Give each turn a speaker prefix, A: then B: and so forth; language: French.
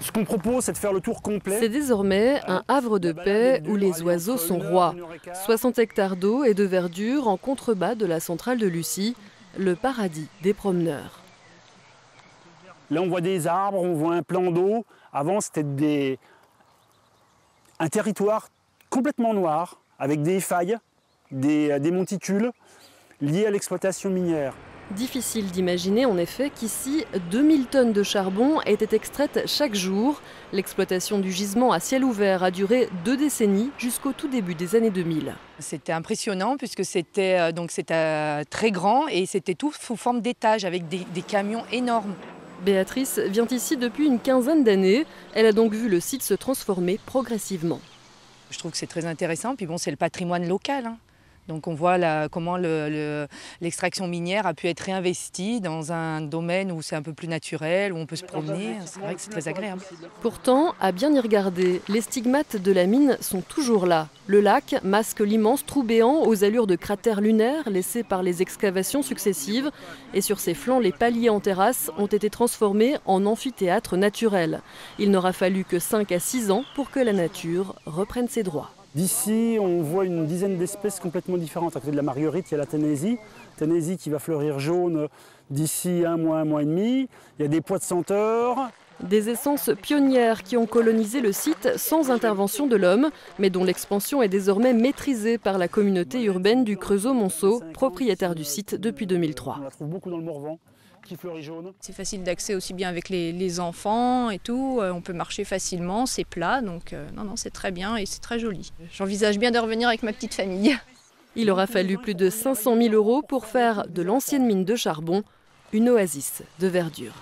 A: Ce qu'on propose, c'est de faire le tour complet.
B: C'est désormais un havre de paix où les oiseaux sont rois. 60 hectares d'eau et de verdure en contrebas de la centrale de Lucie, le paradis des promeneurs.
A: Là, on voit des arbres, on voit un plan d'eau. Avant, c'était un territoire complètement noir, avec des failles, des monticules liés à l'exploitation minière.
B: Difficile d'imaginer en effet qu'ici, 2000 tonnes de charbon étaient extraites chaque jour. L'exploitation du gisement à ciel ouvert a duré 2 décennies jusqu'au tout début des années 2000.
C: C'était impressionnant puisque c'était très grand et c'était tout sous forme d'étages avec des camions énormes.
B: Béatrice vient ici depuis une quinzaine d'années. Elle a donc vu le site se transformer progressivement.
C: Je trouve que c'est très intéressant. Puis bon, c'est le patrimoine local, hein. Donc on voit comment l'extraction minière a pu être réinvestie dans un domaine où c'est un peu plus naturel, où on peut se promener. C'est vrai que c'est très agréable.
B: Pourtant, à bien y regarder, les stigmates de la mine sont toujours là. Le lac masque l'immense trou béant aux allures de cratères lunaires laissés par les excavations successives. Et sur ses flancs, les paliers en terrasse ont été transformés en amphithéâtre naturel. Il n'aura fallu que 5 à 6 ans pour que la nature reprenne ses droits.
A: D'ici, on voit une dizaine d'espèces complètement différentes. À côté de la marguerite, il y a la Tennessee qui va fleurir jaune d'ici un mois et demi. Il y a des pois de senteur.
B: Des essences pionnières qui ont colonisé le site sans intervention de l'homme, mais dont l'expansion est désormais maîtrisée par la communauté urbaine du Creusot-Monceau, propriétaire du site depuis 2003.
A: On la trouve beaucoup dans le Morvan, qui fleurit jaune.
D: C'est facile d'accès aussi bien avec les enfants et tout. On peut marcher facilement, c'est plat, donc non, c'est très bien et c'est très joli. J'envisage bien de revenir avec ma petite famille.
B: Il aura fallu plus de 500 000 € pour faire de l'ancienne mine de charbon une oasis de verdure.